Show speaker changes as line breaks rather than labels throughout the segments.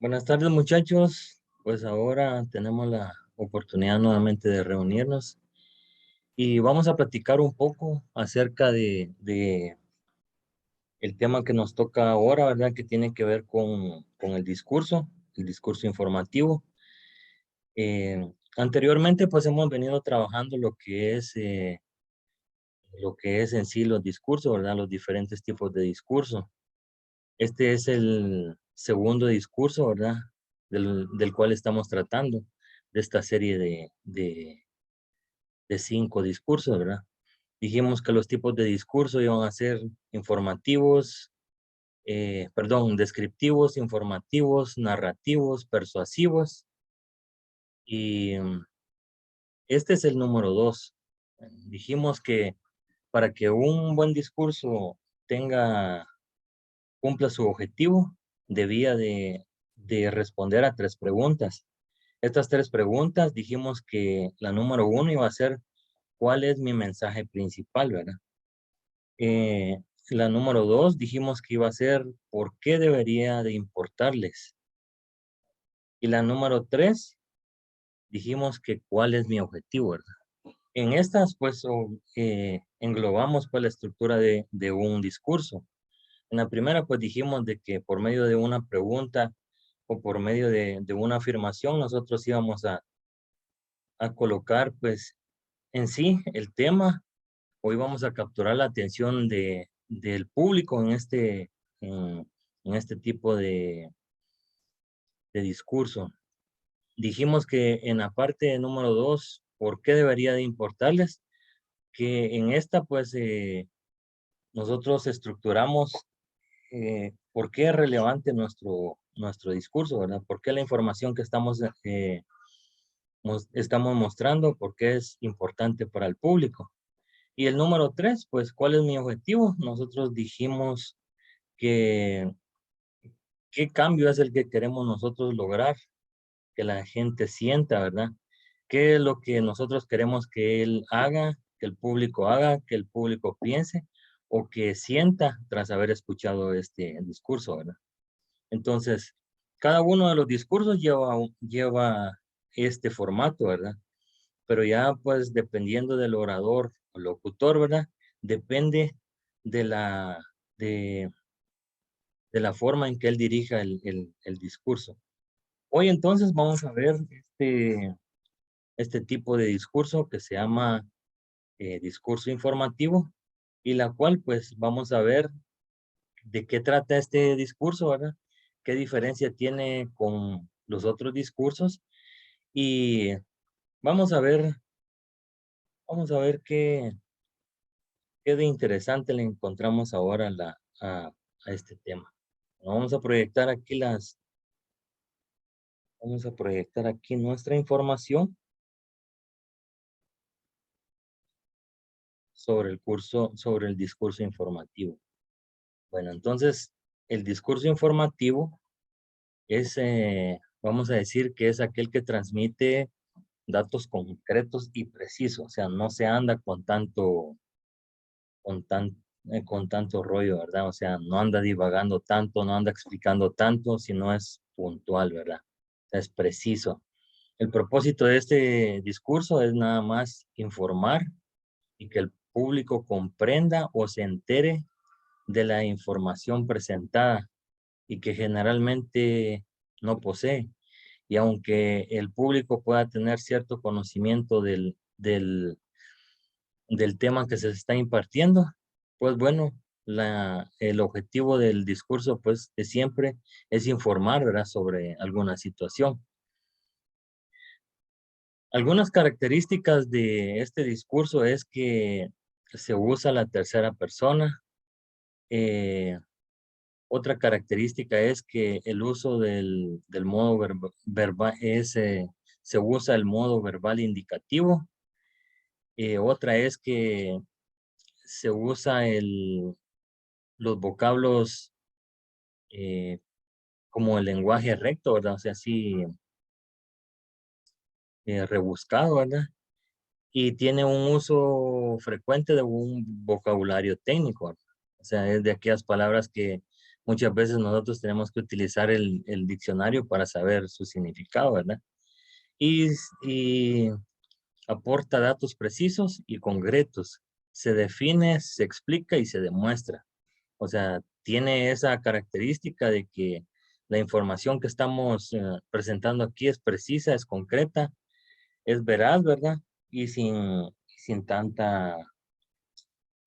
Buenas tardes, muchachos. Pues ahora tenemos la oportunidad nuevamente de reunirnos y vamos a platicar un poco acerca de el tema que nos toca ahora, ¿verdad? Que tiene que ver con el discurso informativo. Anteriormente, pues hemos venido trabajando lo que es en sí los discursos, ¿verdad? Los diferentes tipos de discurso. Este es el segundo discurso, ¿verdad? Del cual estamos tratando, de esta serie de 5 discursos, ¿verdad? Dijimos que los tipos de discurso iban a ser informativos, descriptivos, informativos, narrativos, persuasivos, y este es el número 2. Dijimos que para que un buen discurso cumpla su objetivo, debía de responder a 3 preguntas. Estas 3 preguntas dijimos que la número 1 iba a ser, ¿cuál es mi mensaje principal, verdad? Eh, la número 2 dijimos que iba a ser, ¿por qué debería de importarles? Y la número 3 dijimos que cuál es mi objetivo, ¿verdad? En estas, pues, englobamos pues la estructura de un discurso. En la primera, pues dijimos de que por medio de una pregunta o por medio de una afirmación, nosotros íbamos a colocar, pues, en sí el tema. Hoy vamos a capturar la atención del público en este tipo de discurso. Dijimos que en la parte número 2, ¿por qué debería de importarles? Que en esta, pues, nosotros estructuramos por qué es relevante nuestro discurso, ¿verdad? ¿Por qué la información que estamos mostrando, por qué es importante para el público? Y el número 3, pues, ¿cuál es mi objetivo? Nosotros dijimos que qué cambio es el que queremos nosotros lograr, que la gente sienta, ¿verdad? ¿Qué es lo que nosotros queremos que él haga, que el público piense o que sienta tras haber escuchado este discurso, ¿verdad? Entonces, cada uno de los discursos lleva este formato, ¿verdad? Pero ya pues dependiendo del orador o locutor, ¿verdad? Depende de de, de la forma en que él dirija el discurso. Hoy entonces vamos a ver este tipo de discurso que se llama discurso informativo y la cual pues vamos a ver de qué trata este discurso, ¿verdad? ¿Qué diferencia tiene con los otros discursos? Y vamos a ver, vamos a ver qué de interesante le encontramos ahora a este tema. Vamos a proyectar aquí vamos a proyectar aquí nuestra información sobre el discurso informativo. Bueno, entonces, el discurso informativo es, vamos a decir que es aquel que transmite datos concretos y precisos, o sea, no se anda con tan, con tanto rollo, ¿verdad? O sea, no anda divagando tanto, no anda explicando tanto, sino es puntual, ¿verdad? Es preciso. El propósito de este discurso es nada más informar y que el público comprenda o se entere de la información presentada y que generalmente no posee. Y aunque el público pueda tener cierto conocimiento del tema que se está impartiendo, pues bueno, el objetivo del discurso, pues, de siempre es informar, ¿verdad?, sobre alguna situación. Algunas características de este discurso es que se usa la tercera persona. eh, Otra característica es que el uso del modo verbal se usa el modo verbal indicativo. Otra es que se usa los vocablos eh, como el lenguaje recto, ¿verdad? O sea, así rebuscado, ¿verdad? Y tiene un uso frecuente de un vocabulario técnico, ¿verdad? O sea, es de aquellas palabras que muchas veces nosotros tenemos que utilizar el diccionario para saber su significado, ¿verdad? Y aporta datos precisos y concretos. Se define, se explica y se demuestra. O sea, tiene esa característica de que la información que estamos presentando aquí es precisa, es concreta, es veraz, ¿verdad? Y sin tanta,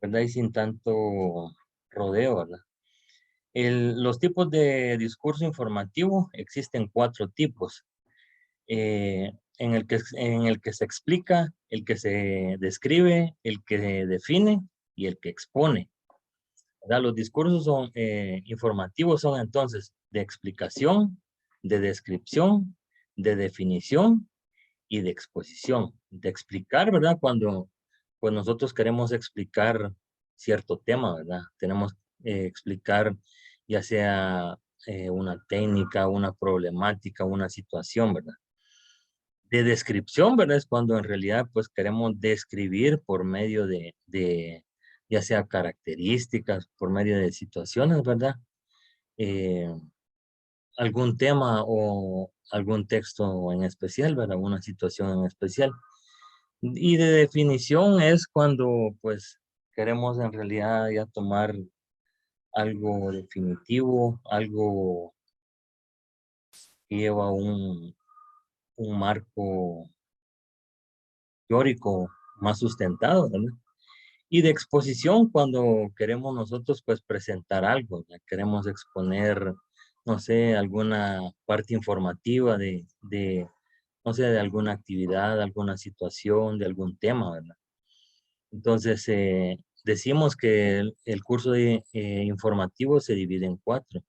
¿verdad? Y sin tanto rodeo, ¿verdad? Los tipos de discurso informativo, existen 4 tipos. En el que se explica, el que se describe, el que define y el que expone. ¿Verdad? Los discursos informativos son entonces de explicación, de descripción, de definición y de exposición. De explicar, ¿verdad? Cuando pues nosotros queremos explicar cierto tema, ¿verdad? Tenemos explicar ya sea una técnica, una problemática, una situación, ¿verdad? De descripción, ¿verdad? Es cuando en realidad pues queremos describir por medio de ya sea características, por medio de situaciones, ¿verdad? Eh, algún tema o algún texto en especial, ¿verdad? Una situación en especial. Y de definición es cuando pues queremos en realidad ya tomar algo definitivo, algo que lleva un marco teórico más sustentado, ¿verdad? Y de exposición cuando queremos nosotros pues presentar algo, ya queremos exponer, no sé, alguna parte informativa no sé, de alguna actividad, alguna situación, de algún tema, ¿verdad? Entonces, decimos que el curso informativo se divide en 4.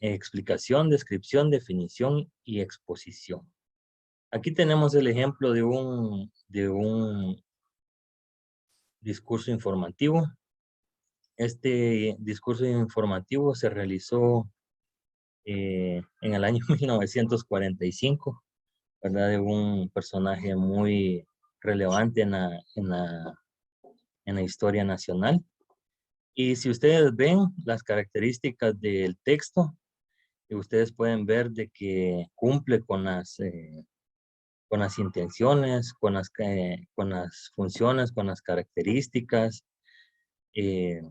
Explicación, descripción, definición y exposición. Aquí tenemos el ejemplo de un discurso informativo. Este discurso informativo se realizó en el año 1945, ¿verdad? De un personaje muy relevante en la historia nacional. Y si ustedes ven las características del texto, ustedes pueden ver de que cumple con las intenciones, con las funciones, con las características, eh,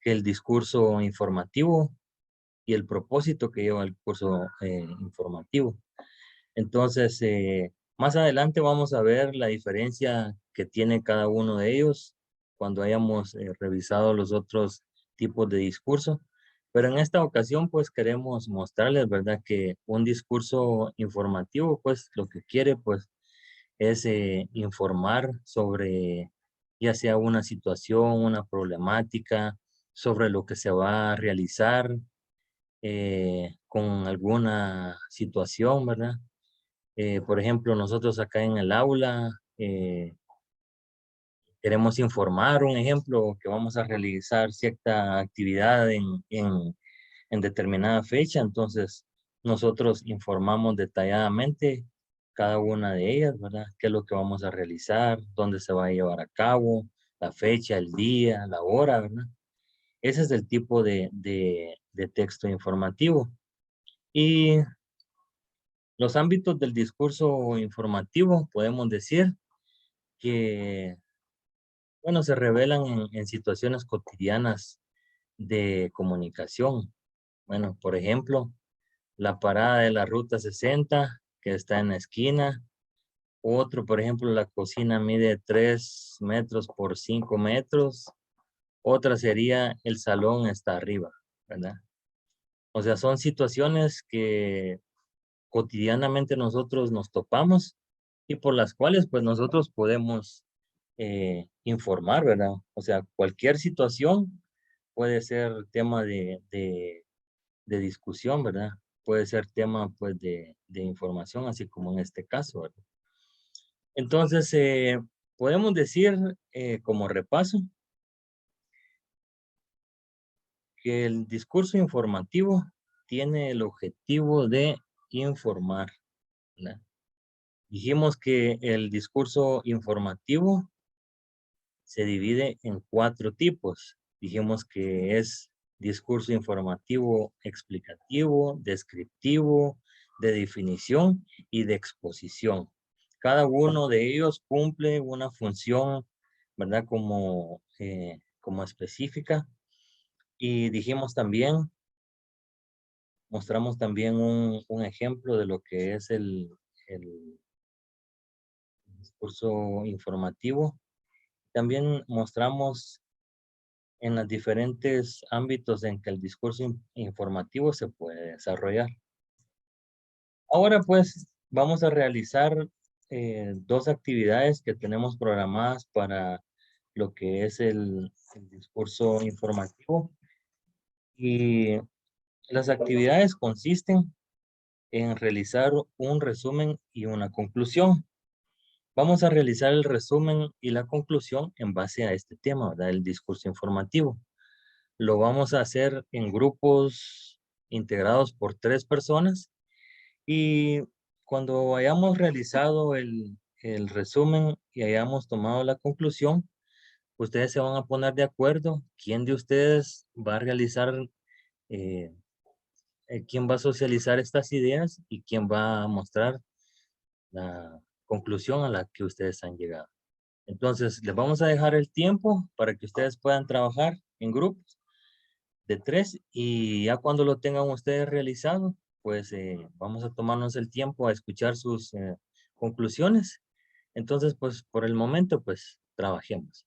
que el discurso informativo y el propósito que lleva el curso informativo. Entonces, más adelante vamos a ver la diferencia que tiene cada uno de ellos cuando hayamos revisado los otros tipos de discurso. Pero en esta ocasión, pues queremos mostrarles, ¿verdad? Que un discurso informativo, pues lo que quiere, pues, es informar sobre ya sea una situación, una problemática, sobre lo que se va a realizar con alguna situación, ¿verdad? Por ejemplo, nosotros acá en el aula queremos informar, un ejemplo, que vamos a realizar cierta actividad en determinada fecha, entonces nosotros informamos detalladamente cada una de ellas, ¿verdad? ¿Qué es lo que vamos a realizar? ¿Dónde se va a llevar a cabo? La fecha, el día, la hora, ¿verdad? Ese es el tipo de texto informativo. Y los ámbitos del discurso informativo, podemos decir que, bueno, se revelan en situaciones cotidianas de comunicación. Bueno, por ejemplo, la parada de la ruta 60 que está en la esquina. Otro, por ejemplo, la cocina mide 3 metros por 5 metros. Otra sería el salón está arriba, ¿verdad? O sea, son situaciones que cotidianamente nosotros nos topamos y por las cuales pues nosotros podemos informar, ¿verdad? O sea, cualquier situación puede ser tema de discusión, ¿verdad? Puede ser tema pues de información, así como en este caso, ¿verdad? Entonces, podemos decir como repaso que el discurso informativo tiene el objetivo de informar, ¿verdad? Dijimos que el discurso informativo se divide en 4 tipos. Dijimos que es discurso informativo explicativo, descriptivo, de definición y de exposición. Cada uno de ellos cumple una función, ¿verdad? Como específica. Y dijimos también, mostramos también un ejemplo de lo que es el discurso informativo. También mostramos en los diferentes ámbitos en que el discurso informativo se puede desarrollar. Ahora pues vamos a realizar dos actividades que tenemos programadas para lo que es el discurso informativo. Y las actividades consisten en realizar un resumen y una conclusión. Vamos a realizar el resumen y la conclusión en base a este tema, ¿verdad? El discurso informativo. Lo vamos a hacer en grupos integrados por 3 personas y cuando hayamos realizado el resumen y hayamos tomado la conclusión, ustedes se van a poner de acuerdo quién de ustedes va a realizar, eh, quién va a socializar estas ideas y quién va a mostrar la conclusión a la que ustedes han llegado. Entonces, les vamos a dejar el tiempo para que ustedes puedan trabajar en grupos de 3 y ya cuando lo tengan ustedes realizado, pues vamos a tomarnos el tiempo a escuchar sus conclusiones. Entonces, pues por el momento, pues trabajemos.